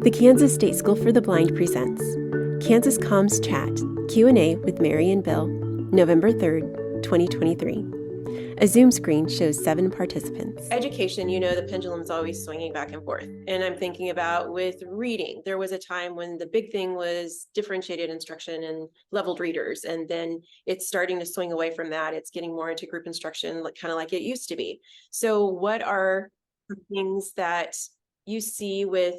The Kansas State School for the Blind presents KSCOMS Chat Q&A with Mary and Bill, November 3rd, 2023. A Zoom screen shows 7 participants. Education, you know, the pendulum's always swinging back and forth. And I'm thinking about with reading, there was a time when the big thing was differentiated instruction and leveled readers. And then it's starting to swing away from that. It's getting more into group instruction, kind of like it used to be. So what are the things that you see with,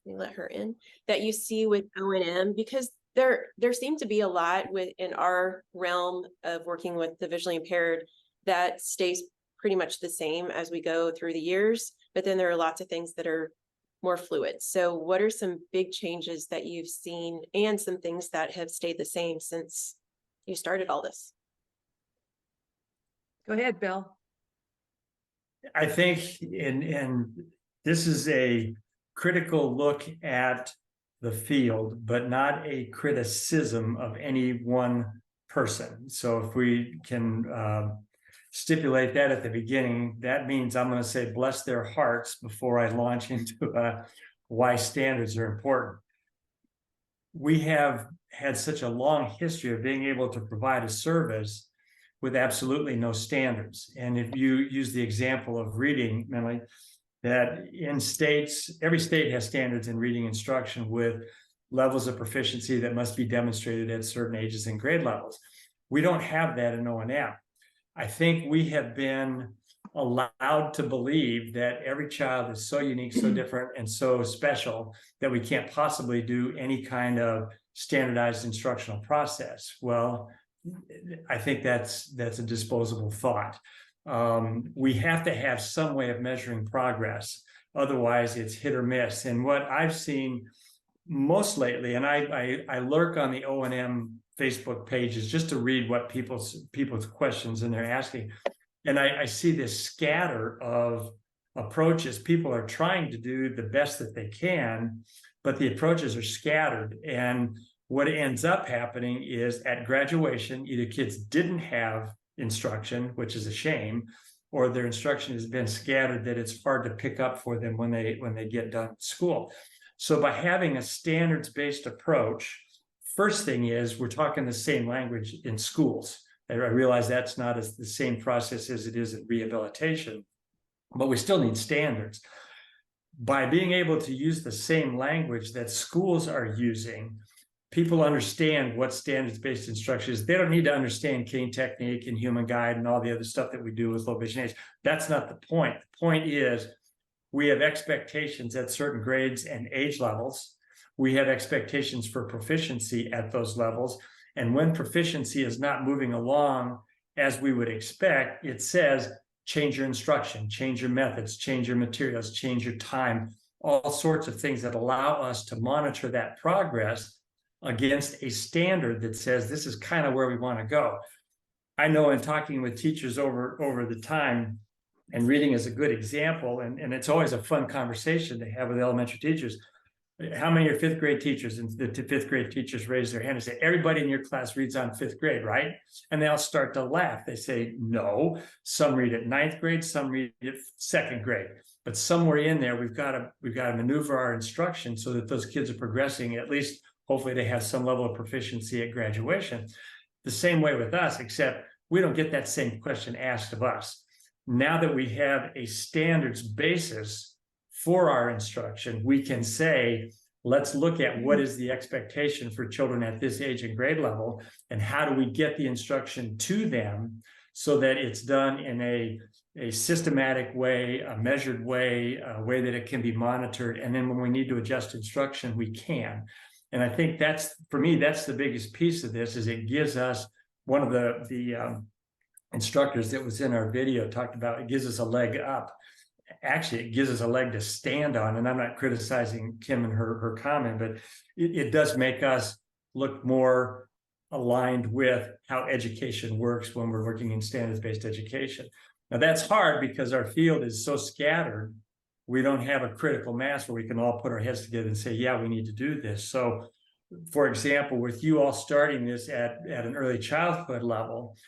let me let her in, that you see with O&M? Because there seem to be a lot in our realm of working with the visually impaired that stays pretty much the same as we go through the years, but then there are lots of things that are more fluid. So what are some big changes that you've seen and some things that have stayed the same since you started all this? Go ahead, Bill. I think, and this is a critical look at the field, but not a criticism of any one person. So if we can stipulate that at the beginning, that means I'm going to say bless their hearts before I launch into why standards are important. We have had such a long history of being able to provide a service with absolutely no standards. And if you use the example of reading, Emily, that in states, every state has standards in reading instruction with levels of proficiency that must be demonstrated at certain ages and grade levels. We don't have that in O&M. I think we have been allowed to believe that every child is so unique, so different, and so special that we can't possibly do any kind of standardized instructional process. Well, I think that's a disposable thought. We have to have some way of measuring progress. Otherwise, it's hit or miss. And what I've seen most lately, and I lurk on the O&M Facebook pages just to read what people's questions and they're asking. And I see this scatter of approaches. People are trying to do the best that they can, but the approaches are scattered. And what ends up happening is at graduation, either kids didn't have instruction, which is a shame, or their instruction has been scattered that it's hard to pick up for them when they get done at school. So by having a standards-based approach, first thing is we're talking the same language in schools. I realize that's not the same process as it is in rehabilitation, but we still need standards. By being able to use the same language that schools are using, people understand what standards-based instruction is. They don't need to understand cane technique and human guide and all the other stuff that we do with low vision aids. That's not the point. The point is we have expectations at certain grades and age levels. We have expectations for proficiency at those levels. And when proficiency is not moving along as we would expect, it says change your instruction, change your methods, change your materials, change your time, all sorts of things that allow us to monitor that progress against a standard that says this is kind of where we want to go. I know in talking with teachers over the time, and reading is a good example, and it's always a fun conversation to have with elementary teachers. How many are fifth grade teachers? And the fifth grade teachers raise their hand and say, everybody in your class reads on fifth grade, right? And they all start to laugh. They say, no, some read at ninth grade, some read at second grade. But somewhere in there, we've got to maneuver our instruction so that those kids are progressing. At least, hopefully they have some level of proficiency at graduation. The same way with us, except we don't get that same question asked of us. Now that we have a standards basis for our instruction, we can say, let's look at what is the expectation for children at this age and grade level, and how do we get the instruction to them so that it's done in a systematic way, a measured way, a way that it can be monitored. And then when we need to adjust instruction, we can. And I think that's, for me, that's the biggest piece of this, is it gives us, one of the instructors that was in our video talked about, it gives us a leg up. Actually, it gives us a leg to stand on. And I'm not criticizing Kim and her comment, but it does make us look more aligned with how education works when we're working in standards-based education. Now that's hard because our field is so scattered. We don't have a critical mass where we can all put our heads together and say, yeah, we need to do this. So for example, with you all starting this at an early childhood level,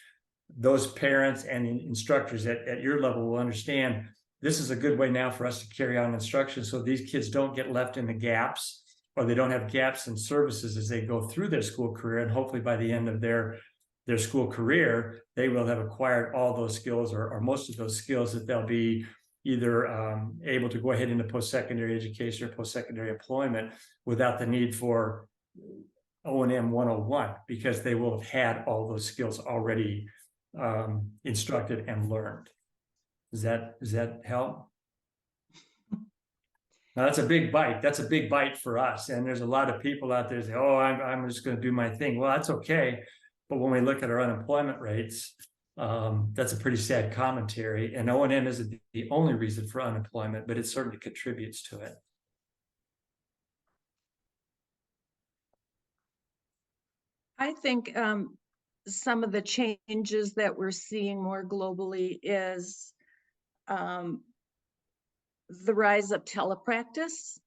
those parents and instructors at your level will understand this is a good way now for us to carry on instruction so these kids don't get left in the gaps, or they don't have gaps in services as they go through their school career. And hopefully by the end of their school career, they will have acquired all those skills, or most of those skills, that they'll be either able to go ahead into post-secondary education or post-secondary employment without the need for O&M 101, because they will have had all those skills already instructed and learned. Does that help? Now that's a big bite. That's a big bite for us. And there's a lot of people out there say, oh, I'm just going to do my thing. Well, that's okay. But when we look at our unemployment rates, that's a pretty sad commentary. And O&M isn't the only reason for unemployment, but it certainly contributes to it. I think some of the changes that we're seeing more globally is the rise of telepractice.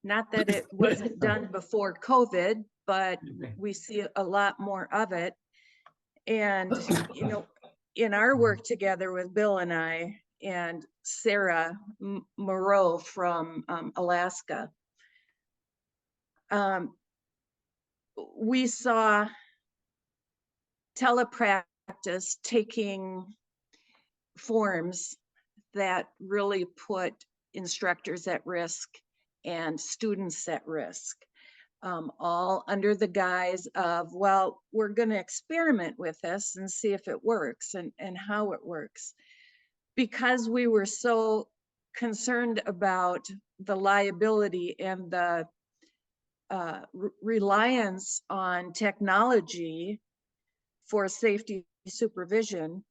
Not that it wasn't done before COVID, but we see a lot more of it. And, you know, in our work together with Bill and I and Sarah Moreau from Alaska, we saw telepractice taking forms that really put instructors at risk and students at risk, all under the guise of, well, we're going to experiment with this and see if it works and how it works. Because we were so concerned about the liability and the reliance on technology for safety supervision,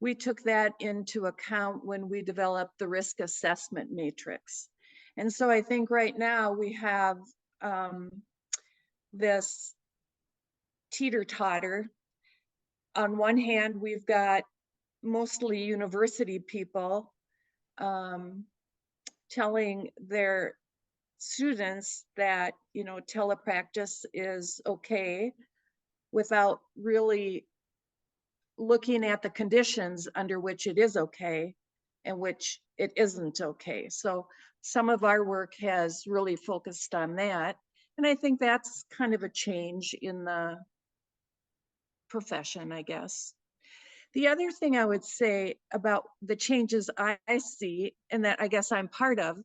we took that into account when we developed the risk assessment matrix. And so I think right now we have this teeter-totter. On one hand, we've got mostly university people telling their students that, you know, telepractice is okay without really looking at the conditions under which it is okay and which it isn't okay. So some of our work has really focused on that. And I think that's kind of a change in the profession, I guess. The other thing I would say about the changes I see, and that I guess I'm part of,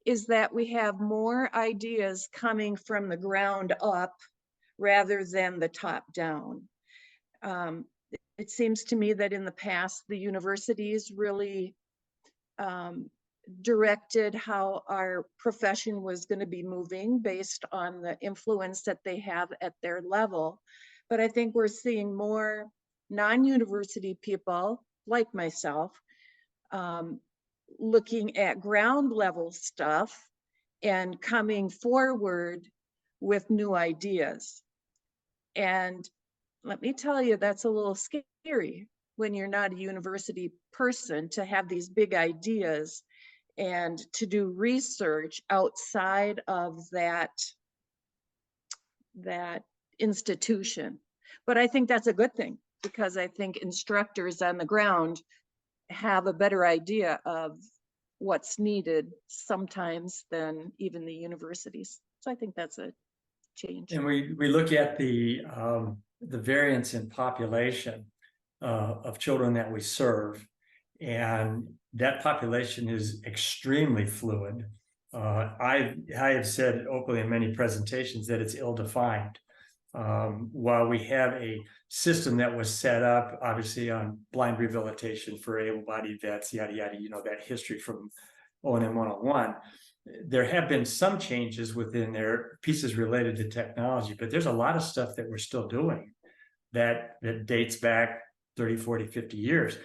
is that we have more ideas coming from the ground up rather than the top down. It seems to me that in the past, the universities really directed how our profession was going to be moving based on the influence that they have at their level. But I think we're seeing more non-university people like myself looking at ground level stuff and coming forward with new ideas. And let me tell you, that's a little scary when you're not a university person, to have these big ideas and to do research outside of that institution. But I think that's a good thing, because I think instructors on the ground have a better idea of what's needed sometimes than even the universities. So I think that's a change. And we look at the variance in population of children that we serve, and that population is extremely fluid. I have said openly in many presentations that it's ill-defined. While we have a system that was set up, obviously, on blind rehabilitation for able-bodied vets, yada, yada, you know, that history from O&M 101, there have been some changes within their pieces related to technology, but there's a lot of stuff that we're still doing that dates back 30, 40, 50 years.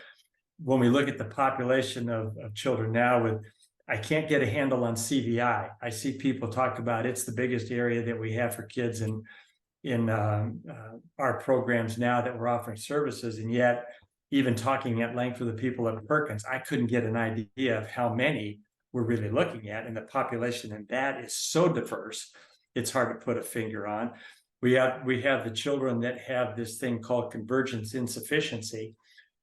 When we look at the population of children now with, I can't get a handle on CVI. I see people talk about it's the biggest area that we have for kids in our programs now that we're offering services. And yet, even talking at length with the people at Perkins, I couldn't get an idea of how many we're really looking at. And the population in that is so diverse, it's hard to put a finger on. We have the children that have this thing called convergence insufficiency,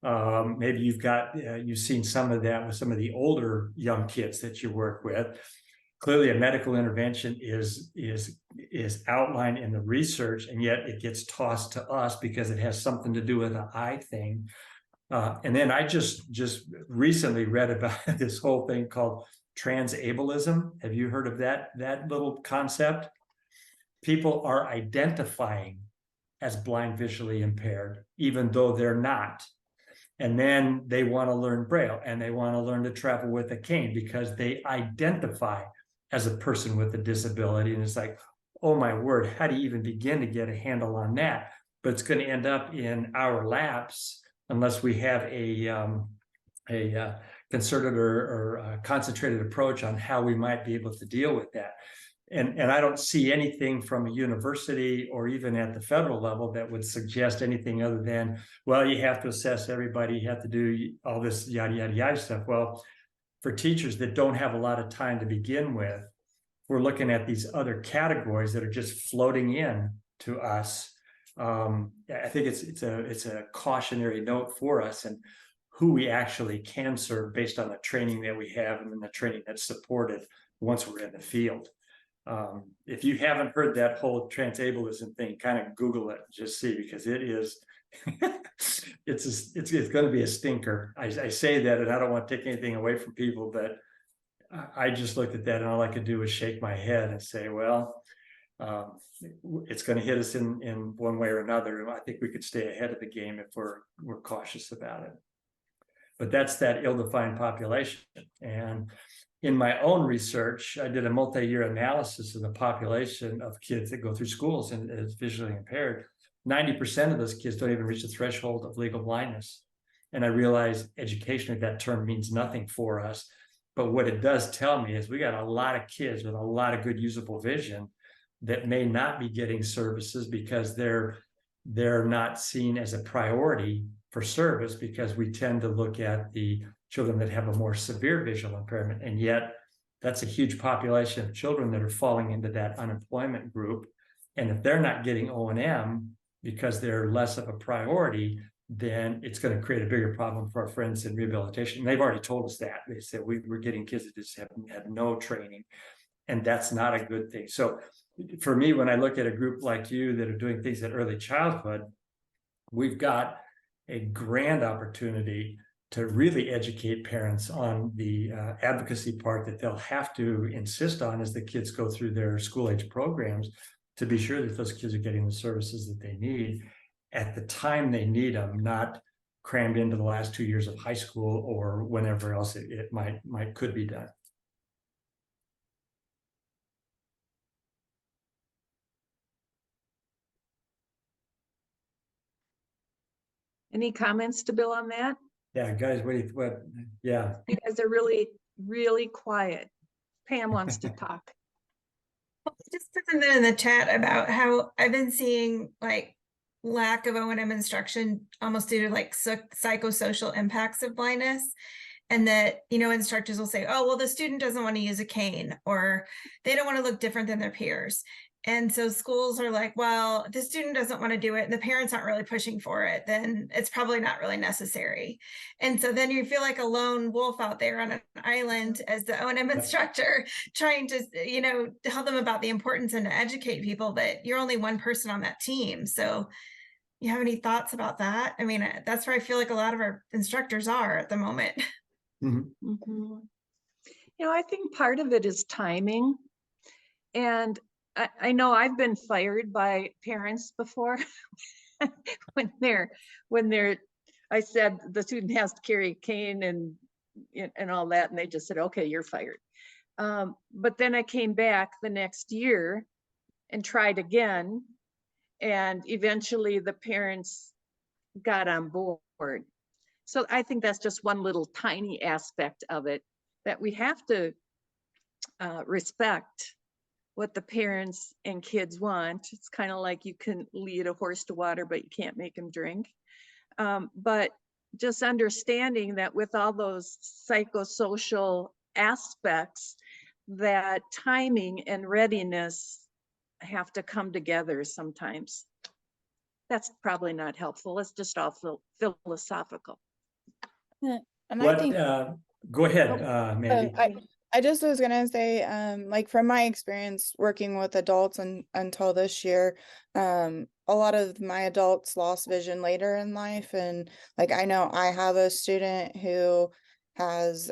Maybe you've seen some of that with some of the older young kids that you work with. Clearly, a medical intervention is outlined in the research, and yet it gets tossed to us because it has something to do with the eye thing. And then I just recently read about this whole thing called transableism. Have you heard of that little concept? People are identifying as blind, visually impaired, even though they're not. And then they want to learn Braille, and they want to learn to travel with a cane because they identify as a person with a disability. And it's like, oh my word, how do you even begin to get a handle on that? But it's going to end up in our laps unless we have a concerted or concentrated approach on how we might be able to deal with that. And I don't see anything from a university or even at the federal level that would suggest anything other than, well, you have to assess everybody, you have to do all this yada, yada, yada stuff. Well, for teachers that don't have a lot of time to begin with, we're looking at these other categories that are just floating in to us. I think it's a cautionary note for us and who we actually can serve based on the training that we have and then the training that's supported once we're in the field. If you haven't heard that whole transableism thing, kind of Google it and just see, because it is it's going to be a stinker. I say that, and I don't want to take anything away from people, but I just looked at that and all I could do was shake my head and say, well, it's going to hit us in one way or another. I think we could stay ahead of the game if we're cautious about it. But that's that ill-defined population. And in my own research, I did a multi-year analysis of the population of kids that go through schools and is visually impaired. 90% of those kids don't even reach the threshold of legal blindness. And I realized educationally that term means nothing for us. But what it does tell me is we got a lot of kids with a lot of good usable vision that may not be getting services because they're not seen as a priority for service, because we tend to look at the children that have a more severe visual impairment. And yet that's a huge population of children that are falling into that unemployment group. And if they're not getting O&M because they're less of a priority, then it's going to create a bigger problem for our friends in rehabilitation. And they've already told us that. They said we're getting kids that just have no training, and that's not a good thing. So for me, when I look at a group like you that are doing things at early childhood, we've got a grand opportunity to really educate parents on the advocacy part that they'll have to insist on as the kids go through their school age programs, to be sure that those kids are getting the services that they need at the time they need them, not crammed into the last 2 years of high school or whenever else it could be done. Any comments to Bill on that? Yeah, guys, yeah. You guys are really, really quiet. Pam wants to talk. Just put something in the chat about how I've been seeing like lack of O&M instruction almost due to like psychosocial impacts of blindness. And that, instructors will say, oh, well, the student doesn't want to use a cane, or they don't want to look different than their peers. And so schools are like, well, the student doesn't want to do it and the parents aren't really pushing for it, then it's probably not really necessary. And so then you feel like a lone wolf out there on an island as the O&M instructor, trying to, tell them about the importance and to educate people, but you're only one person on that team. So you have any thoughts about that? I mean, that's where I feel like a lot of our instructors are at the moment. Mm-hmm. Mm-hmm. I think part of it is timing. And I know I've been fired by parents before when I said the student has to carry a cane and all that, and they just said, okay, you're fired. But then I came back the next year and tried again, and eventually the parents got on board. So I think that's just one little tiny aspect of it, that we have to respect what the parents and kids want. It's kind of like you can lead a horse to water, but you can't make him drink. But just understanding that with all those psychosocial aspects, that timing and readiness have to come together sometimes. That's probably not helpful. It's just all philosophical. And I What, think go ahead, Mandy. I just was gonna say, like from my experience working with adults and until this year, a lot of my adults lost vision later in life, and like I know I have a student who has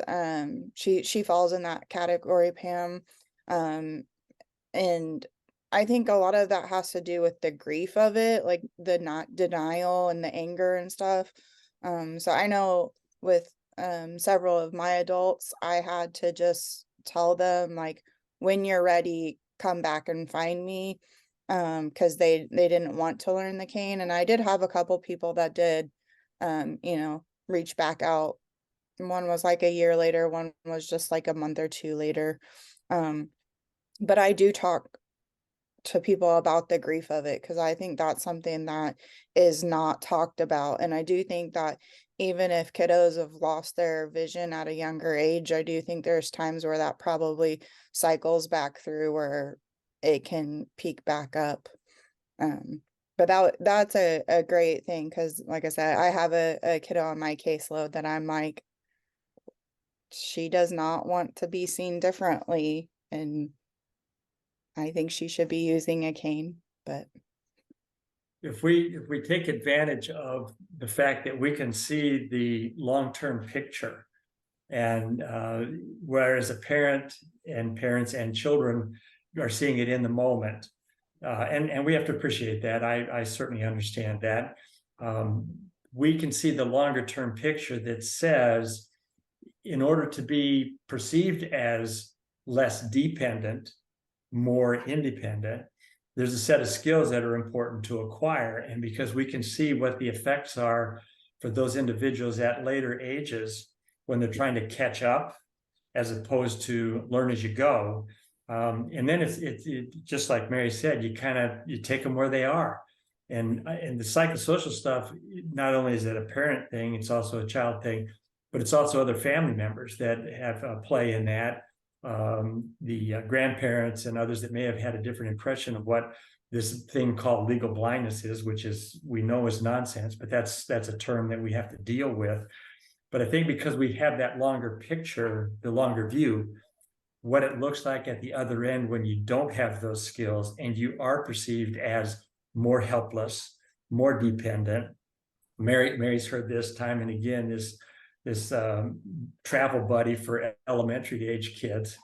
she falls in that category, Pam, and I think a lot of that has to do with the grief of it, like the not denial and the anger and stuff. So I know with several of my adults, I had to just tell them like, when you're ready, come back and find me. Because they didn't want to learn the cane. And I did have a couple people that did reach back out. One was like a year later, one was just like a month or two later. But I do talk to people about the grief of it, because I think that's something that is not talked about. And I do think that even if kiddos have lost their vision at a younger age, I do think there's times where that probably cycles back through where it can peak back up. But that's a great thing, because like I said, I have a kiddo on my caseload that I'm like, she does not want to be seen differently, and I think she should be using a cane. But If we take advantage of the fact that we can see the long-term picture, and whereas a parents and children are seeing it in the moment, and we have to appreciate that. I certainly understand that. We can see the longer term picture that says, in order to be perceived as less dependent, more independent, there's a set of skills that are important to acquire. And because we can see what the effects are for those individuals at later ages when they're trying to catch up, as opposed to learn as you go. And then it's just like Mary said, you take them where they are. And the psychosocial stuff, not only is it a parent thing, it's also a child thing, but it's also other family members that have a play in that. The grandparents and others that may have had a different impression of what this thing called legal blindness is, which we know is nonsense, but that's a term that we have to deal with. But I think because we have that longer picture, the longer view, what it looks like at the other end when you don't have those skills and you are perceived as more helpless, more dependent. Mary's heard this time and again, this travel buddy for elementary age kids,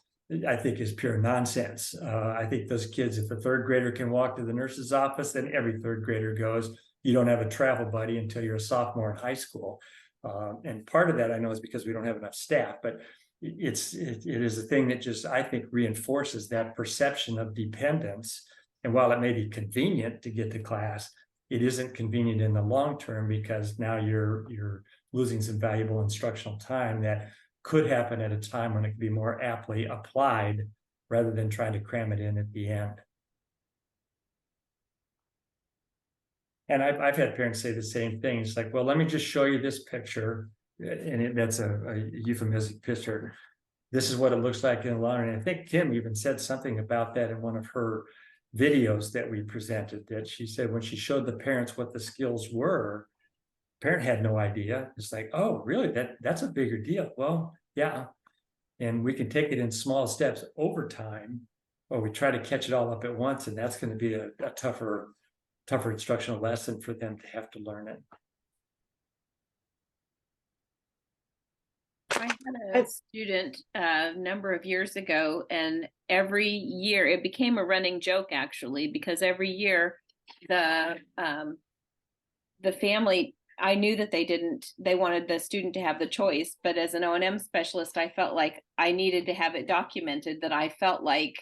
I think is pure nonsense. I think those kids, if a third grader can walk to the nurse's office, then every third grader goes. You don't have a travel buddy until you're a sophomore in high school. And part of that I know is because we don't have enough staff, but it is a thing that just, I think, reinforces that perception of dependence. And while it may be convenient to get to class, it isn't convenient in the long term, because now you're losing some valuable instructional time that could happen at a time when it could be more aptly applied rather than trying to cram it in at the end. And I've had parents say the same thing. It's like, well, let me just show you this picture. And that's a euphemistic picture. This is what it looks like in the long run. And I think Kim even said something about that in one of her videos that we presented, that she said when she showed the parents what the skills were, parent had no idea. It's like, oh, really? That's a bigger deal. Well, yeah. And we can take it in small steps over time, or we try to catch it all up at once. And that's going to be a tougher instructional lesson for them to have to learn it. I had a student a number of years ago, and every year it became a running joke, actually, because every year the family, I knew that they wanted the student to have the choice, but as an O&M specialist, I felt like I needed to have it documented that I felt like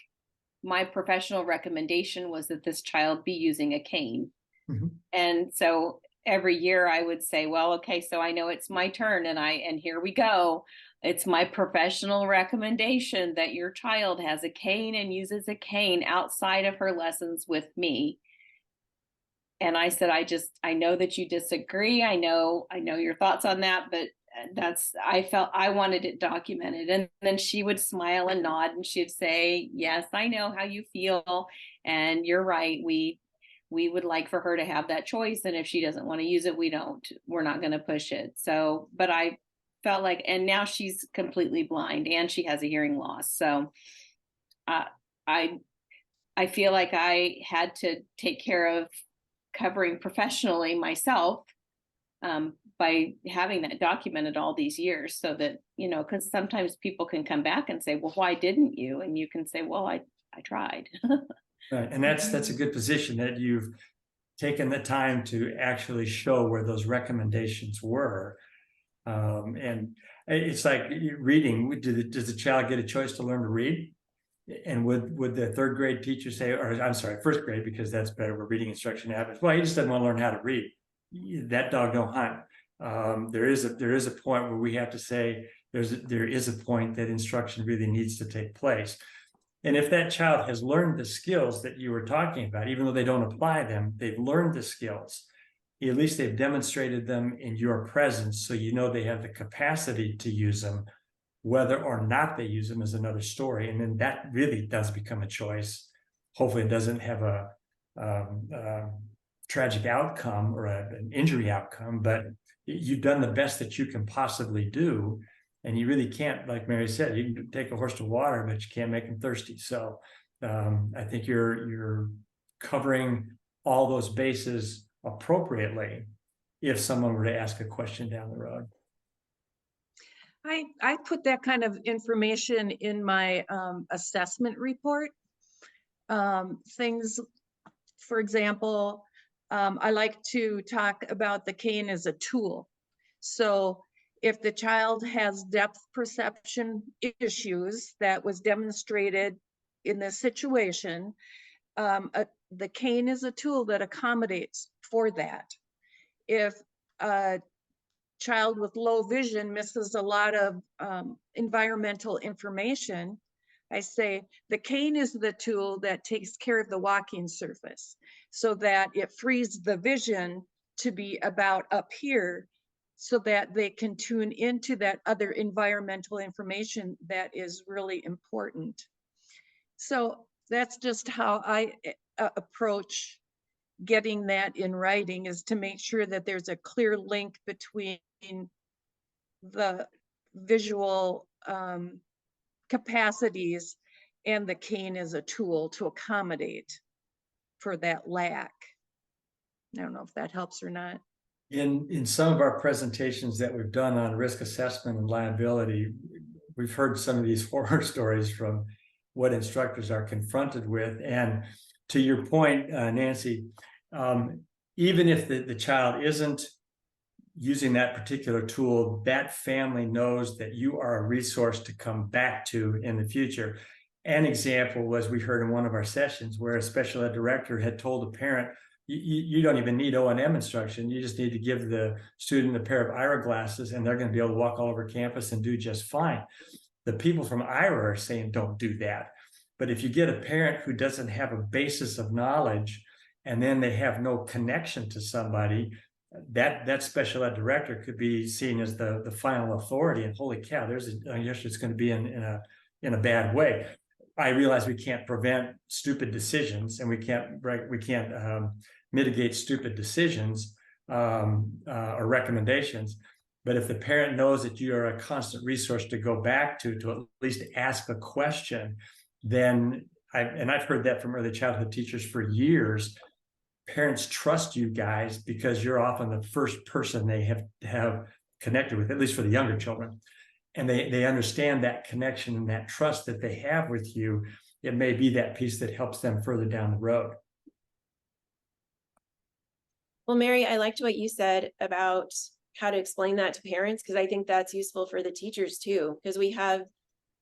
my professional recommendation was that this child be using a cane. Mm-hmm. And so every year I would say, well, okay, so I know it's my turn, and here we go. It's my professional recommendation that your child has a cane and uses a cane outside of her lessons with me. And I said, I know that you disagree. I know your thoughts on that, but I felt I wanted it documented. And then she would smile and nod, and she'd say, yes, I know how you feel. And you're right. We would like for her to have that choice. And if she doesn't want to use it, we're not going to push it. So, but I felt like, and now she's completely blind and she has a hearing loss. So I feel like I had to take care of covering professionally myself by having that documented all these years, so that, you know, because sometimes people can come back and say, well, why didn't you? And you can say, well, I tried. Right. And that's a good position, that you've taken the time to actually show where those recommendations were. And it's like reading. Does the child get a choice to learn to read? And would the third grade teacher say, or I'm sorry, first grade, because that's better where reading instruction happens. Well, he just doesn't want to learn how to read. That dog don't hunt. There is a point where we have to say there is a point that instruction really needs to take place. And if that child has learned the skills that you were talking about, even though they don't apply them, they've learned the skills. At least they've demonstrated them in your presence, so you know they have the capacity to use them. Whether or not they use them is another story. And then that really does become a choice. Hopefully it doesn't have a tragic outcome or an injury outcome, but you've done the best that you can possibly do. And you really can't, like Mary said, you can take a horse to water, but you can't make him thirsty. So I think you're covering all those bases appropriately if someone were to ask a question down the road. I put that kind of information in my assessment report. Things, for example, I like to talk about the cane as a tool. So if the child has depth perception issues that was demonstrated in this situation, the cane is a tool that accommodates for that. If a child with low vision misses a lot of environmental information, I say the cane is the tool that takes care of the walking surface, so that it frees the vision to be about up here, so that they can tune into that other environmental information that is really important. So that's just how I approach getting that in writing, is to make sure that there's a clear link between the visual capacities and the cane as a tool to accommodate for that lack. I don't know if that helps or not. In some of our presentations that we've done on risk assessment and liability, we've heard some of these horror stories from what instructors are confronted with. And to your point, Nancy, even if the child isn't using that particular tool, that family knows that you are a resource to come back to in the future. An example was, we heard in one of our sessions where a special ed director had told a parent, you don't even need O&M instruction. You just need to give the student a pair of IRA glasses and they're going to be able to walk all over campus and do just fine. The people from IRA are saying, don't do that. But if you get a parent who doesn't have a basis of knowledge and then they have no connection to somebody, that special ed director could be seen as the final authority. And holy cow, it's going to be in a bad way. I realize we can't prevent stupid decisions, and we can't mitigate stupid decisions or recommendations. But if the parent knows that you are a constant resource to go back to at least ask a question, then I've heard that from early childhood teachers for years. Parents trust you guys because you're often the first person they have connected with, at least for the younger children. And they understand that connection and that trust that they have with you. It may be that piece that helps them further down the road. Well, Mary, I liked what you said about how to explain that to parents, because I think that's useful for the teachers too. Because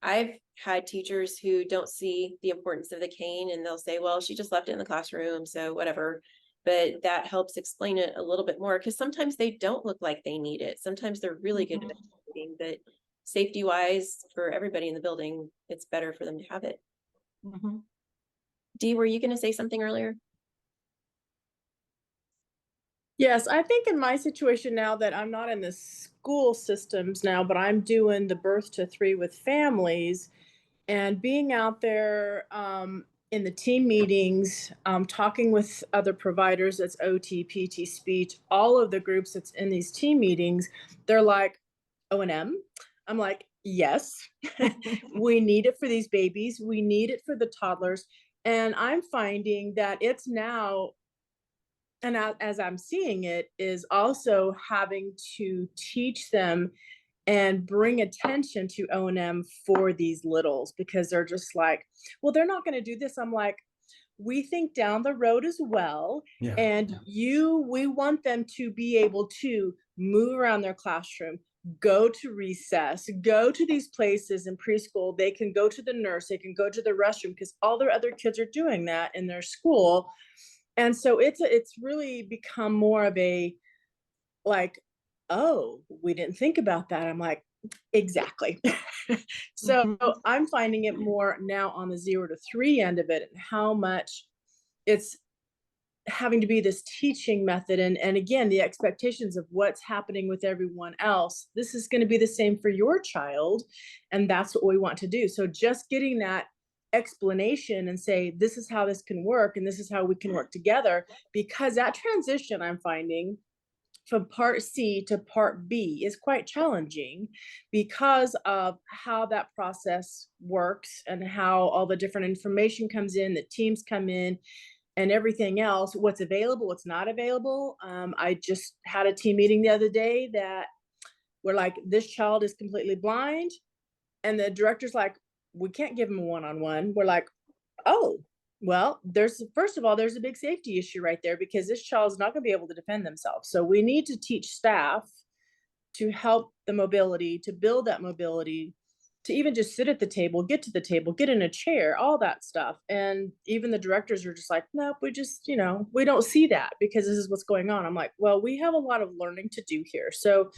I've had teachers who don't see the importance of the cane, and they'll say, well, she just left it in the classroom, so whatever. But that helps explain it a little bit more, because sometimes they don't look like they need it. Sometimes they're really good at explaining, but safety wise for everybody in the building, it's better for them to have it. Dee, were you going to say something earlier? Yes, I think in my situation now that I'm not in the school systems now, but I'm doing the birth to 3 with families, and being out there in the team meetings, talking with other providers, that's OT, PT, speech, all of the groups that's in these team meetings, they're like, O&M. I'm like, yes, we need it for these babies. We need it for the toddlers. And I'm finding that it's now, and as I'm seeing it, is also having to teach them and bring attention to O&M for these littles, because they're just like, well, they're not going to do this. I'm like, we think down the road as well. Yeah. And we want them to be able to move around their classroom, go to recess, go to these places in preschool. They can go to the nurse, they can go to the restroom, because all their other kids are doing that in their school. And so it's really become more of a, like, oh, we didn't think about that. I'm like, exactly. So I'm finding it more now on the 0 to 3 end of it, and how much it's having to be this teaching method. And again, the expectations of what's happening with everyone else. This is going to be the same for your child. And that's what we want to do. So just getting that explanation and say, this is how this can work, and this is how we can work together, because that transition I'm finding from part C to part B is quite challenging because of how that process works and how all the different information comes in, the teams come in, and everything else, what's available, what's not available. I just had a team meeting the other day that we're like, this child is completely blind. And the director's like, we can't give him a one-on-one. We're like, oh, well, first of all, there's a big safety issue right there, because this child's not going to be able to defend themselves. So we need to teach staff to help the mobility, to build that mobility, to even just sit at the table, get to the table, get in a chair, all that stuff. And even the directors are just like, nope, we just, we don't see that because this is what's going on. I'm like, well, we have a lot of learning to do here. So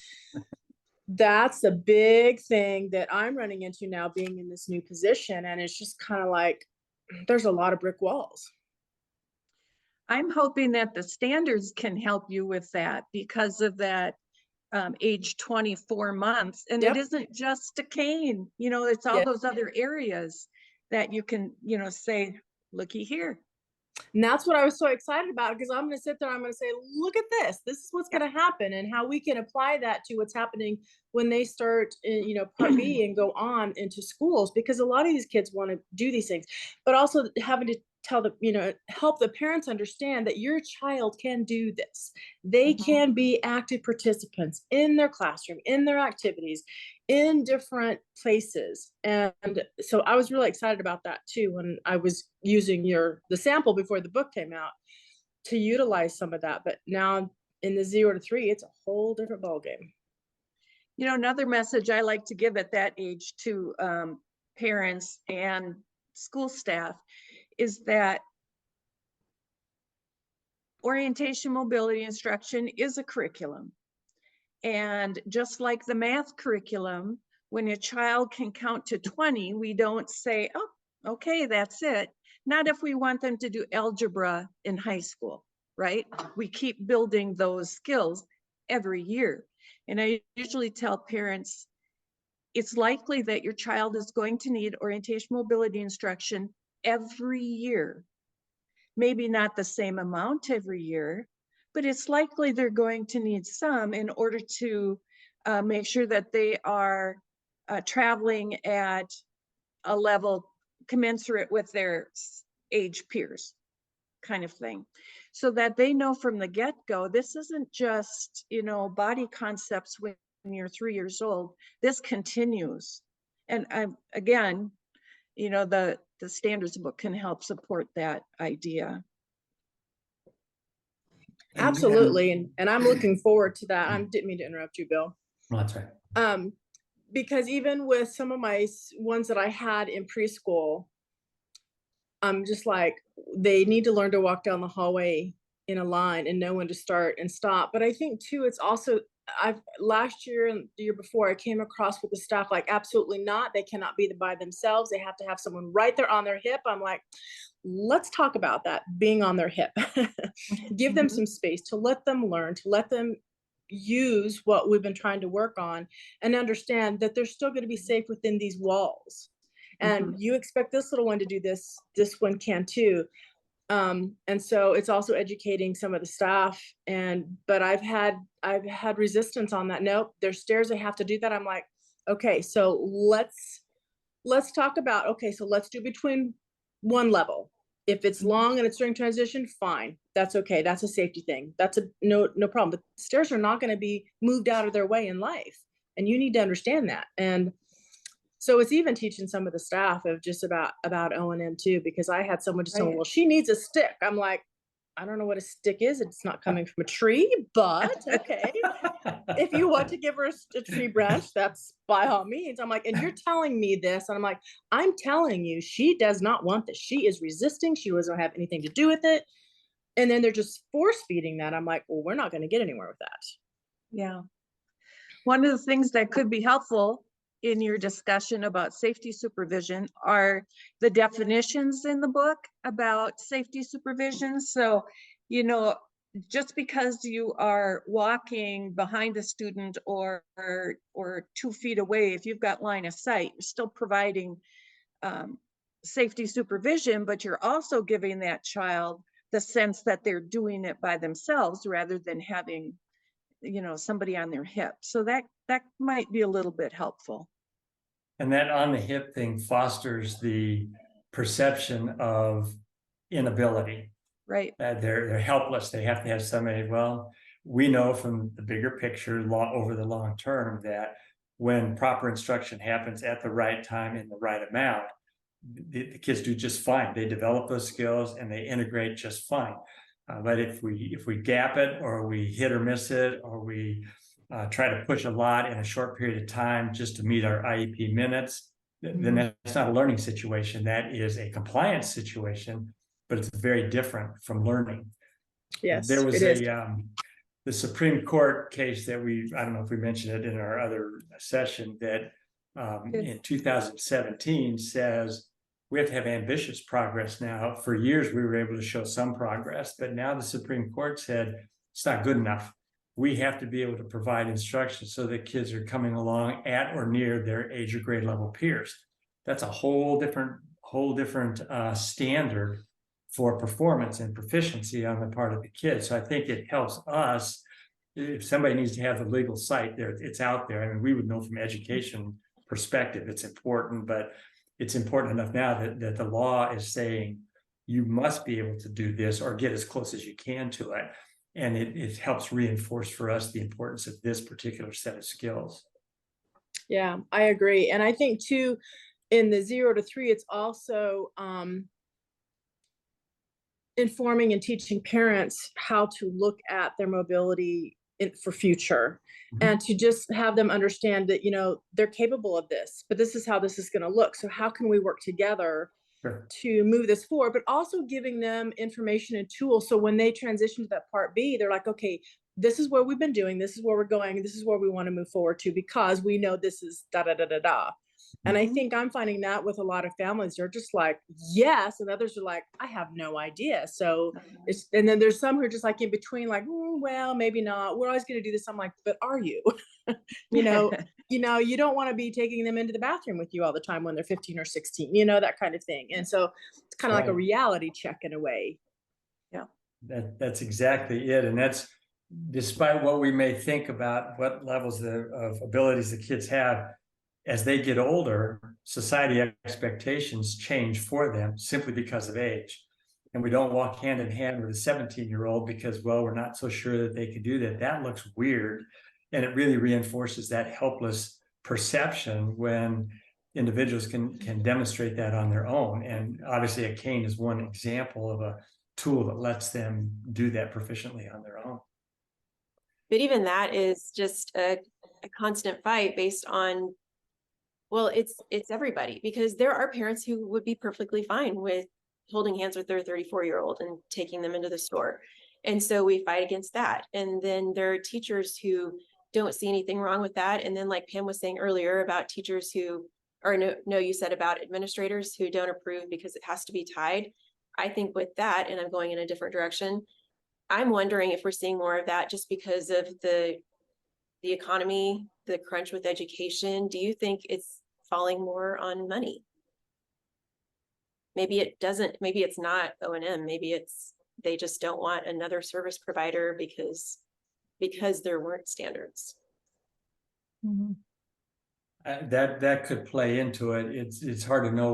that's the big thing that I'm running into now, being in this new position. And it's just kind of like, there's a lot of brick walls. I'm hoping that the standards can help you with that, because of that age 24 months. And Yep. It isn't just a cane, it's all those other areas that you can, say, looky here. And that's what I was so excited about, because I'm going to sit there, I'm going to say, look at this. This is what's going to happen, and how we can apply that to what's happening when they start, part B and go on into schools, because a lot of these kids want to do these things, but also having to tell the, help the parents understand that your child can do this. They can be active participants in their classroom, in their activities, in different places. And so I was really excited about that too, when I was using the sample before the book came out to utilize some of that. But now in the 0 to 3, it's a whole different ballgame. Another message I like to give at that age to parents and school staff is that orientation mobility instruction is a curriculum. And just like the math curriculum, when a child can count to 20, we don't say, oh, okay, that's it. Not if we want them to do algebra in high school, right? We keep building those skills every year. And I usually tell parents, it's likely that your child is going to need orientation mobility instruction every year. Maybe not the same amount every year, but it's likely they're going to need some in order to make sure that they are traveling at a level commensurate with their age peers, kind of thing. So that they know from the get-go, this isn't just, body concepts when you're 3 years old. This continues. And again, the standards book can help support that idea. Absolutely. And I'm looking forward to that. I didn't mean to interrupt you, Bill. No, that's right. Because even with some of my ones that I had in preschool, I'm just like, they need to learn to walk down the hallway in a line and know when to start and stop. But I think too, it's also, last year and the year before, I came across with the staff like, absolutely not. They cannot be by themselves. They have to have someone right there on their hip. I'm like, let's talk about that, being on their hip. Give them some space to let them learn, to let them use what we've been trying to work on, and understand that they're still going to be safe within these walls. And you expect this little one to do this, this one can too. And so it's also educating some of the staff, but I've had resistance on that. Nope, there's stairs, I have to do that. I'm like, okay, so let's talk about, okay, so let's do between one level. If it's long and it's during transition, fine, that's okay, that's a safety thing, that's a no problem. But stairs are not going to be moved out of their way in life, and you need to understand that. And so it's even teaching some of the staff of just about O&M too, because I had someone just saying, well, she needs a stick. I'm like, I don't know what a stick is. It's not coming from a tree, but okay. If you want to give her a tree branch, that's by all means. I'm like, and you're telling me this. And I'm like, I'm telling you, she does not want this. She is resisting. She doesn't have anything to do with it. And then they're just force feeding that. I'm like, well, we're not going to get anywhere with that. Yeah. One of the things that could be helpful in your discussion about safety supervision are the definitions in the book about safety supervision. So, you know, just because you are walking behind a student or 2 feet away, if you've got line of sight, you're still providing safety supervision, but you're also giving that child the sense that they're doing it by themselves rather than having, you know, somebody on their hip. So that might be a little bit helpful. And that on the hip thing fosters the perception of inability. Right. They're helpless. They have to have somebody. Well, we know from the bigger picture over the long term that when proper instruction happens at the right time in the right amount, the kids do just fine. They develop those skills and they integrate just fine. But if we gap it, or we hit or miss it, or we try to push a lot in a short period of time just to meet our IEP minutes, then that's not a learning situation. That is a compliance situation, but it's very different from learning. Yes, there was it is. The Supreme Court case that I don't know if we mentioned it in our other session, that in 2017 says we have to have ambitious progress now. For years, we were able to show some progress, but now the Supreme Court said it's not good enough. We have to be able to provide instruction so that kids are coming along at or near their age or grade level peers. That's a whole different standard for performance and proficiency on the part of the kids. So I think it helps us. If somebody needs to have the legal site there, it's out there. I mean, we would know from education perspective it's important, but it's important enough now that the law is saying you must be able to do this or get as close as you can to it. And it helps reinforce for us the importance of this particular set of skills. Yeah, I agree. And I think too, in the 0 to 3, it's also informing and teaching parents how to look at their mobility for future, and to just have them understand that, you know, they're capable of this, but this is how this is going to look. So how can we work together to move this forward, but also giving them information and tools. So when they transition to that part B, they're like, okay, this is where we've been doing, this is where we're going, this is where we want to move forward to, because we know this is da da da da da. And I think I'm finding that with a lot of families, they're just like, yes. And others are like, I have no idea. So and then there's some who are just like in between, like, well, maybe not. We're always going to do this. I'm like, but are you? you know, you don't want to be taking them into the bathroom with you all the time when they're 15 or 16, you know, that kind of thing. And so it's kind of like a reality check in a way. Yeah. That's exactly it. And that's despite what we may think about what levels of abilities the kids have. As they get older, society expectations change for them simply because of age. And we don't walk hand in hand with a 17-year-old because, well, we're not so sure that they can do that. That looks weird. And it really reinforces that helpless perception when individuals can demonstrate that on their own. And obviously a cane is one example of a tool that lets them do that proficiently on their own. But even that is just a constant fight based on, well, it's everybody, because there are parents who would be perfectly fine with holding hands with their 34-year-old and taking them into the store. And so we fight against that. And then there are teachers who don't see anything wrong with that. And then like Pam was saying earlier about teachers who, or no, you said about administrators who don't approve because it has to be tied. I think with that, and I'm going in a different direction, I'm wondering if we're seeing more of that just because of the economy, the crunch with education. Do you think it's falling more on money? maybe it doesn't, maybe it's not O&M, maybe it's, they just don't want another service provider because there weren't standards. That could play into it. It's hard to know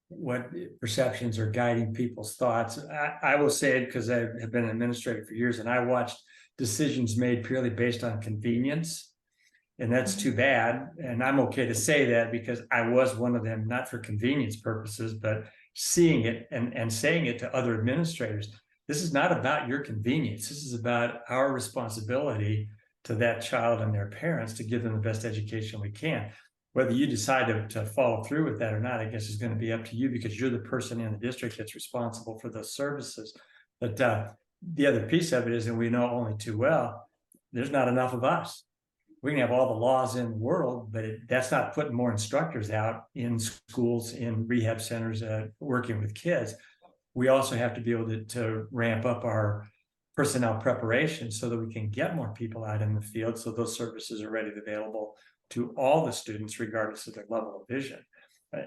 what perceptions are guiding people's thoughts. I will say it because I have been an administrator for years, and I watched decisions made purely based on convenience. And that's too bad. And I'm okay to say that because I was one of them, not for convenience purposes, but seeing it and saying it to other administrators. This is not about your convenience. This is about our responsibility to that child and their parents to give them the best education we can. Whether you decide to follow through with that or not, I guess is going to be up to you because you're the person in the district that's responsible for those services. But the other piece of it is, and we know only too well, there's not enough of us. We can have all the laws in the world, but that's not putting more instructors out in schools, in rehab centers, working with kids. We also have to be able to ramp up our personnel preparation so that we can get more people out in the field so those services are ready and available to all the students, regardless of their level of vision.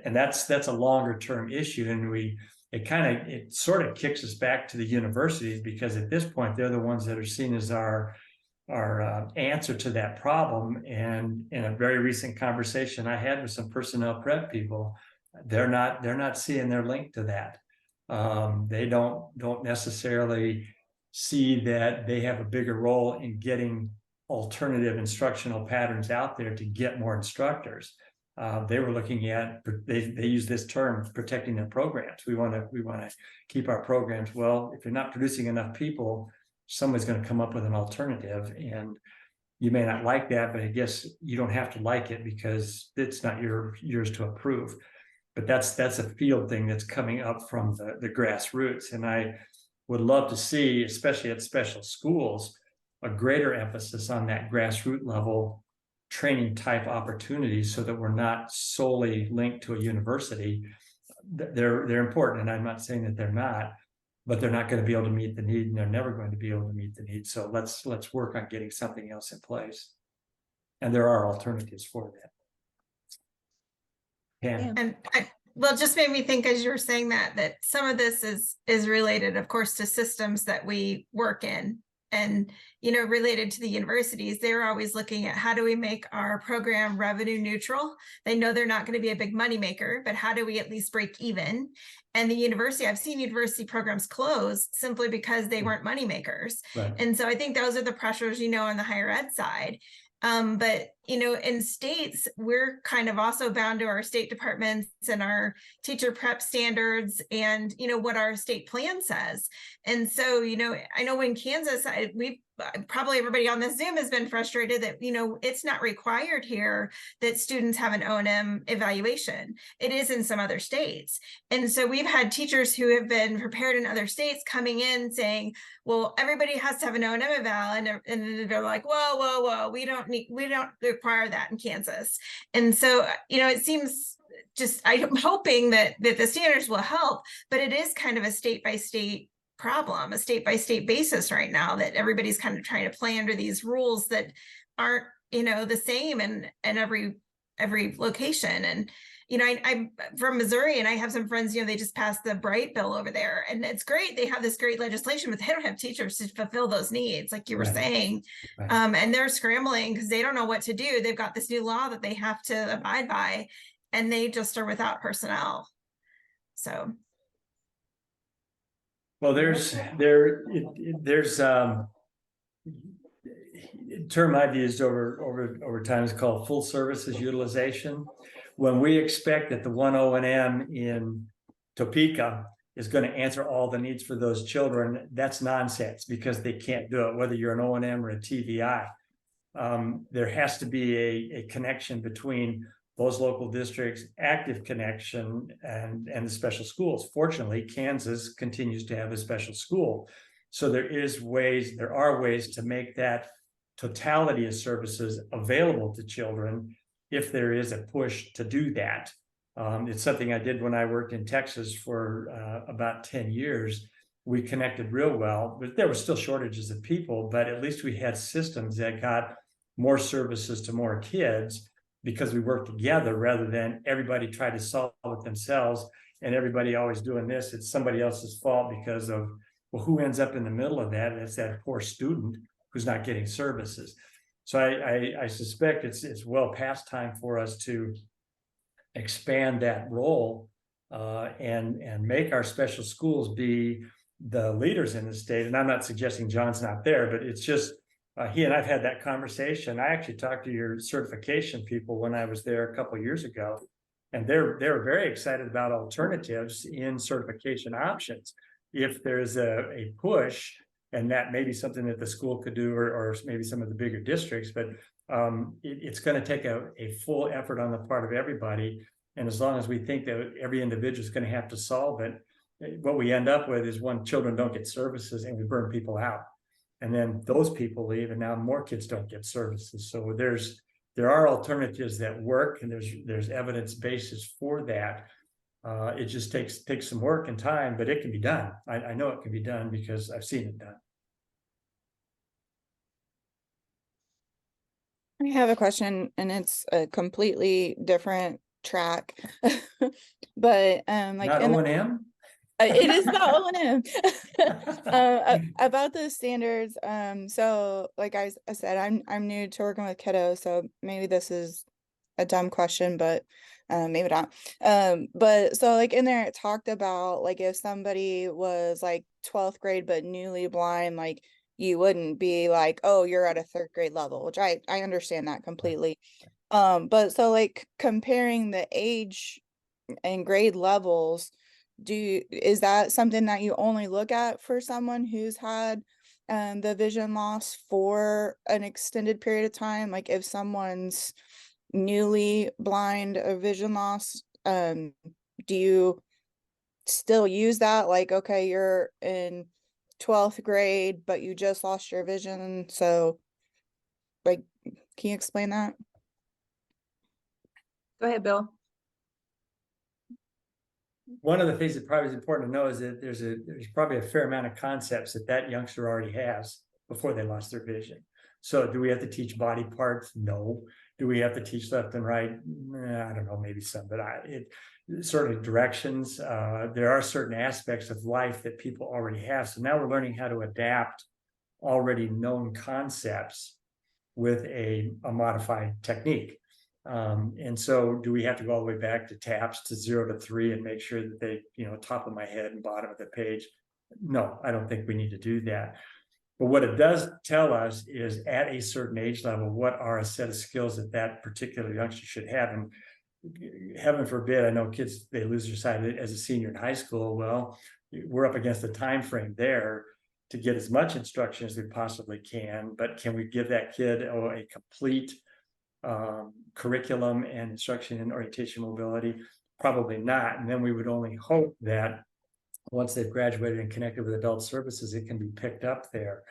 And that's a longer term issue. And it sort of kicks us back to the universities, because at this point, they're the ones that are seen as our answer to that problem. And in a very recent conversation I had with some personnel prep people, they're not seeing their link to that. They don't necessarily see that they have a bigger role in getting alternative instructional patterns out there to get more instructors. They were looking at, they use this term, protecting their programs. We want to keep our programs. Well, if you're not producing enough people, somebody's going to come up with an alternative, and you may not like that, but I guess you don't have to like it because it's not yours to approve. But that's a field thing that's coming up from the grassroots. And I would love to see, especially at special schools, a greater emphasis on that grassroots level training type opportunities so that we're not solely linked to a university. They're important, and I'm not saying that they're not, but they're not going to be able to meet the need, and they're never going to be able to meet the need. So let's work on getting something else in place. And there are alternatives for that. Yeah. And well, it just made me think as you were saying that some of this is related, of course, to systems that we work in. And, related to the universities, they're always looking at how do we make our program revenue neutral? They know they're not going to be a big money maker, but how do we at least break even? And the university, I've seen university programs close simply because they weren't money makers. Right. And so I think those are the pressures, on the higher ed side. But, in states, we're kind of also bound to our state departments and our teacher prep standards and, what our state plan says. And so, I know in Kansas, probably everybody on this Zoom has been frustrated that, it's not required here that students have an O&M evaluation. It is in some other states. And so we've had teachers who have been prepared in other states coming in saying, well, everybody has to have an O&M eval. And they're like, whoa, we don't require that in Kansas. And so, it seems I'm hoping that the standards will help, but it is kind of a state by state problem, a state by state basis right now, that everybody's kind of trying to play under these rules that aren't, the same in every location. And, I'm from Missouri, and I have some friends, they just passed the Bright bill over there, and it's great. They have this great legislation, but they don't have teachers to fulfill those needs, like you were saying. Right. And they're scrambling because they don't know what to do. They've got this new law that they have to abide by, and they just are without personnel. So. Well, there's term I've used over time is called full services utilization. When we expect that the one O&M in Topeka is going to answer all the needs for those children, that's nonsense, because they can't do it, whether you're an O&M or a TVI. There has to be a connection between those local districts, active connection, and the special schools. Fortunately, Kansas continues to have a special school. So there are ways to make that totality of services available to children if there is a push to do that. It's something I did when I worked in Texas for about 10 years. We connected real well, but there were still shortages of people, but at least we had systems that got more services to more kids because we worked together rather than everybody tried to solve it themselves and everybody always doing this, it's somebody else's fault because of, well, who ends up in the middle of that? It's that poor student who's not getting services. So I suspect it's well past time for us to expand that role and make our special schools be the leaders in the state. And I'm not suggesting John's not there, but it's just he and I've had that conversation. I actually talked to your certification people when I was there a couple of years ago, and they're very excited about alternatives in certification options. If there's a push, and that may be something that the school could do, or maybe some of the bigger districts, but it's going to take a full effort on the part of everybody. And as long as we think that every individual is going to have to solve it, what we end up with is when children don't get services and we burn people out. And then those people leave, and now more kids don't get services. So there are alternatives that work, and there's evidence basis for that. It just takes some work and time, but it can be done. I know it can be done because I've seen it done. I have a question, and it's a completely different track, but like Not O&M? It is not O&M. About the standards. So like I said, I'm new to working with kiddos, so maybe this is a dumb question, but maybe not. But so like in there it talked about like if somebody was like 12th grade but newly blind, like you wouldn't be like, oh, you're at a 3rd grade level, which I understand that completely. But so like comparing the age and grade levels, is that something that you only look at for someone who's had the vision loss for an extended period of time? Like if someone's newly blind or vision loss, do you still use that? Like, okay, you're in 12th grade, but you just lost your vision. So like, can you explain that? Go ahead, Bill. One of the things that probably is important to know is that there's probably a fair amount of concepts that youngster already has before they lost their vision. So do we have to teach body parts? No. Do we have to teach left and right? I don't know, maybe some, but certainly directions. There are certain aspects of life that people already have. So now we're learning how to adapt already known concepts with a modified technique. And so do we have to go all the way back to TAPS to 0 to 3 and make sure that they, top of my head and bottom of the page? No, I don't think we need to do that. But what it does tell us is at a certain age level, what are a set of skills that particular youngster should have. And heaven forbid, I know kids, they lose their sight as a senior in high school. Well, we're up against the time frame there to get as much instruction as we possibly can. But can we give that kid a complete curriculum and instruction in orientation mobility? Probably not. And then we would only hope that once they've graduated and connected with adult services, it can be picked up there.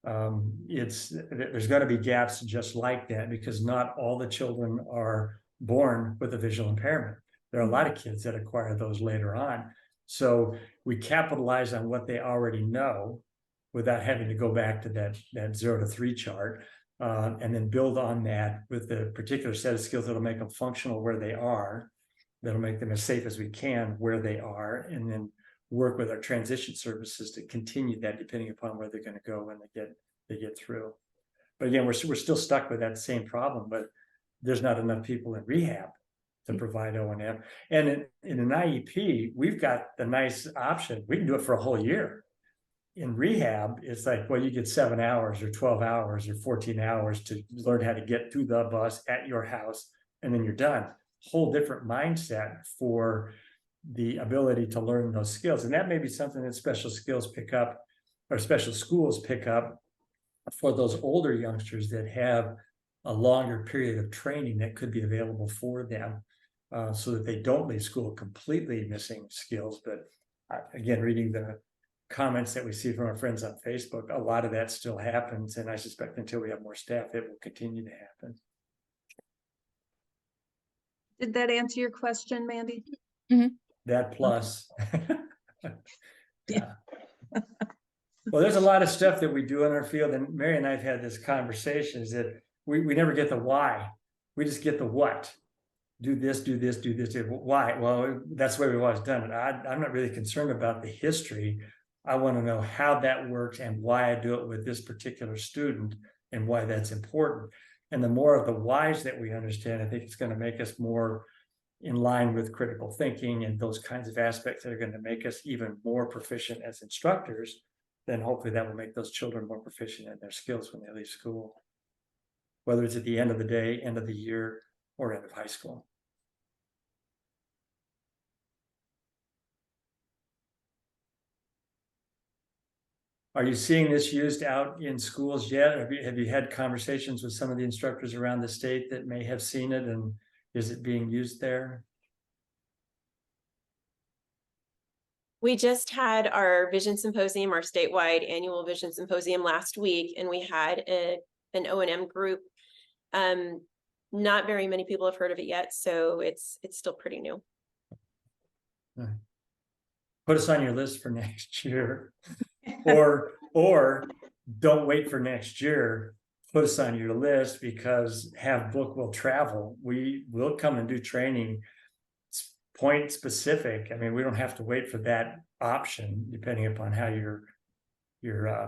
There's going to be gaps just like that, because not all the children are born with a visual impairment. There are a lot of kids that acquire those later on. So we capitalize on what they already know without having to go back to that 0 to 3 chart. And then build on that with the particular set of skills that'll make them functional where they are, that'll make them as safe as we can where they are, and then work with our transition services to continue that depending upon where they're going to go when they get through. But again, we're still stuck with that same problem, but there's not enough people in rehab to provide O&M. And in an IEP, we've got the nice option. We can do it for a whole year. In rehab, it's like, well, you get 7 hours or 12 hours or 14 hours to learn how to get to the bus at your house, and then you're done. Whole different mindset for the ability to learn those skills. And that may be something that special skills pick up, or special schools pick up for those older youngsters that have a longer period of training that could be available for them, so that they don't leave school completely missing skills. But again, reading the comments that we see from our friends on Facebook, a lot of that still happens, and I suspect until we have more staff, it will continue to happen. Did that answer your question, Mandy? Mm-hmm. That plus. Yeah. Well, there's a lot of stuff that we do in our field, and Mary and I have had this conversation, is that we never get the why. We just get the what. do this, do this, do this. Why? Well, that's the way we've always done it. I'm not really concerned about the history. I want to know how that works and why I do it with this particular student and why that's important. And the more of the whys that we understand, I think it's going to make us more in line with critical thinking and those kinds of aspects that are going to make us even more proficient as instructors. Then hopefully that will make those children more proficient in their skills when they leave school, whether it's at the end of the day, end of the year, or end of high school. Are you seeing this used out in schools yet? Have you had conversations with some of the instructors around the state that may have seen it, and is it being used there? We just had our vision symposium, our statewide annual vision symposium last week, and we had an O&M group. Not very many people have heard of it yet, so it's still pretty new. Put us on your list for next year. or don't wait for next year. Put us on your list, because Have Book will travel. We will come and do training point specific. I mean, we don't have to wait for that option, depending upon how your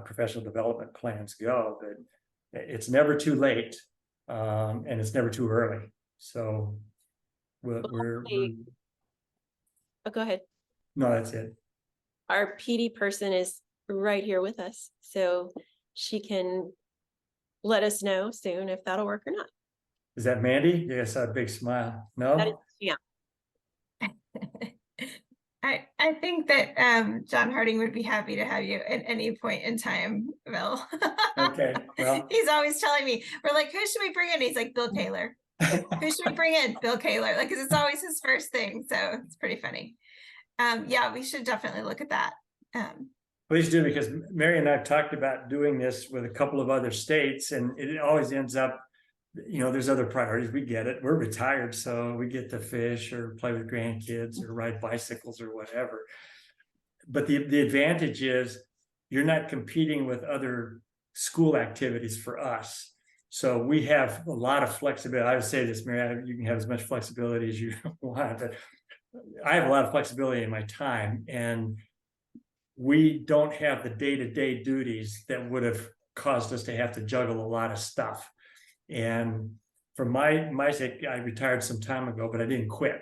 professional development plans go, but it's never too late, and it's never too early. So we're oh, go ahead. No, that's it. Our PD person is right here with us, so she can let us know soon if that'll work or not. Is that Mandy? Yes, a big smile. No? Yeah. I think that John Harding would be happy to have you at any point in time, Bill. Okay, well. He's always telling me, we're like, who should we bring in? He's like, Bill Koehler. Who should we bring in? Bill Koehler. Like, because it's always his first thing. So it's pretty funny. Yeah, we should definitely look at that. Please do, because Mary and I have talked about doing this with a couple of other states, and it always ends up, there's other priorities. We get it. We're retired, so we get to fish or play with grandkids or ride bicycles or whatever. But the advantage is you're not competing with other school activities for us. So we have a lot of flexibility. I would say this, Mary, you can have as much flexibility as you want, but I have a lot of flexibility in my time, and we don't have the day-to-day duties that would have caused us to have to juggle a lot of stuff. And for my sake, I retired some time ago, but I didn't quit.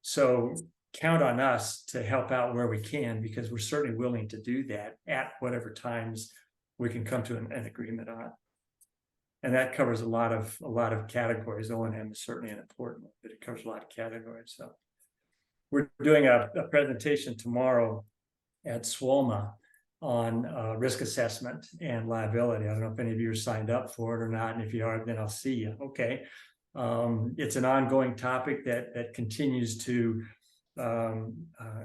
So count on us to help out where we can, because we're certainly willing to do that at whatever times we can come to an agreement on. And that covers a lot of categories. O&M is certainly an important one, but it covers a lot of categories. So we're doing a presentation tomorrow at SWOMA on risk assessment and liability. I don't know if any of you are signed up for it or not, and if you are, then I'll see you. Okay. It's an ongoing topic that continues to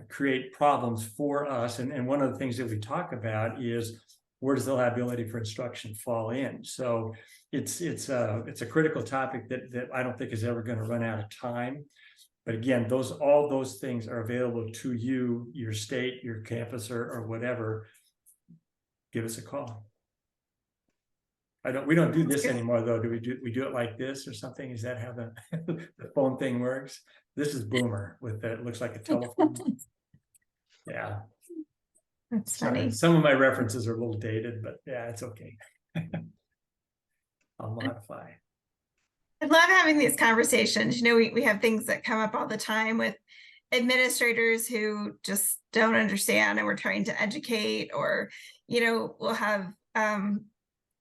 create problems for us. And one of the things that we talk about is, where does the liability for instruction fall in? So it's a critical topic that I don't think is ever going to run out of time. But again, all those things are available to you, your state, your campus, or whatever. Give us a call. We don't do this anymore, though. Do we do it like this or something? Is that how the phone thing works? This is Boomer with that. It looks like a telephone. Yeah. That's funny. Some of my references are a little dated, but yeah, it's okay. I'll modify. I love having these conversations. We have things that come up all the time with administrators who just don't understand, and we're trying to educate, or, we'll have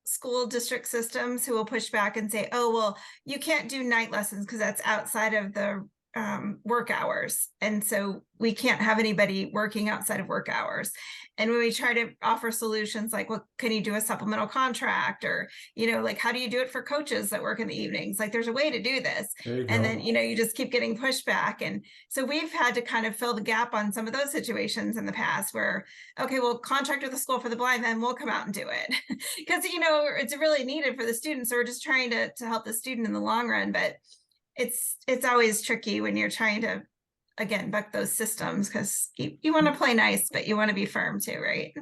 school district systems who will push back and say, oh, well, you can't do night lessons because that's outside of the work hours. And so we can't have anybody working outside of work hours. And when we try to offer solutions like, well, can you do a supplemental contract, or, like, how do you do it for coaches that work in the evenings? Like, there's a way to do this. And then, you just keep getting pushback. And so we've had to kind of fill the gap on some of those situations in the past where, okay, we'll contract with the school for the blind, then we'll come out and do it. Because, it's really needed for the students. So we're just trying to help the student in the long run. But it's always tricky when you're trying to, again, buck those systems, because you want to play nice, but you want to be firm too, right?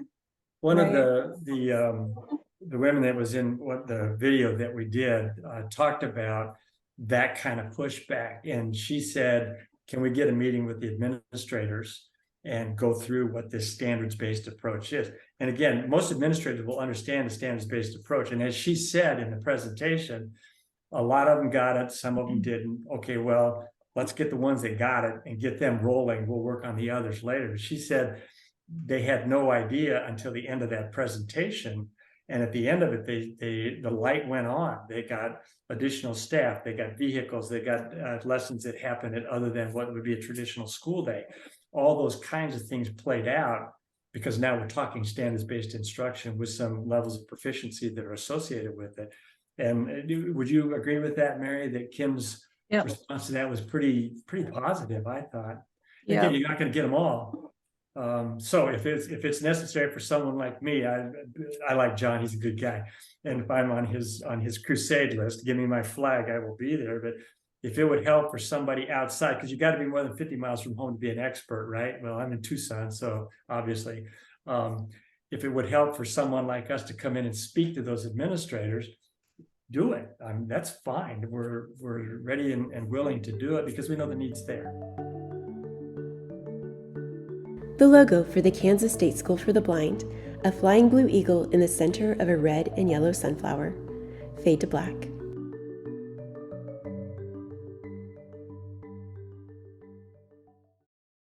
One of the women that was in the video that we did talked about that kind of pushback. And she said, can we get a meeting with the administrators and go through what this standards-based approach is? And again, most administrators will understand the standards-based approach. And as she said in the presentation, a lot of them got it, some of them didn't. Okay, well, let's get the ones that got it and get them rolling. We'll work on the others later. She said they had no idea until the end of that presentation. And at the end of it, the light went on. They got additional staff, they got vehicles, they got lessons that happen at other than what would be a traditional school day. All those kinds of things played out because now we're talking standards-based instruction with some levels of proficiency that are associated with it. And would you agree with that, Mary, that Kim's response to that was pretty positive, I thought. Again, you're not going to get them all. So if it's necessary for someone like me, I like John, he's a good guy. And if I'm on his crusade list, give me my flag, I will be there. But if it would help for somebody outside, because you got to be more than 50 miles from home to be an expert, right? Well, I'm in Tucson, so obviously, if it would help for someone like us to come in and speak to those administrators, do it. That's fine. We're ready and willing to do it because we know the need's there. The logo for the Kansas State School for the Blind, a flying blue eagle in the center of a red and yellow sunflower. Fade to black.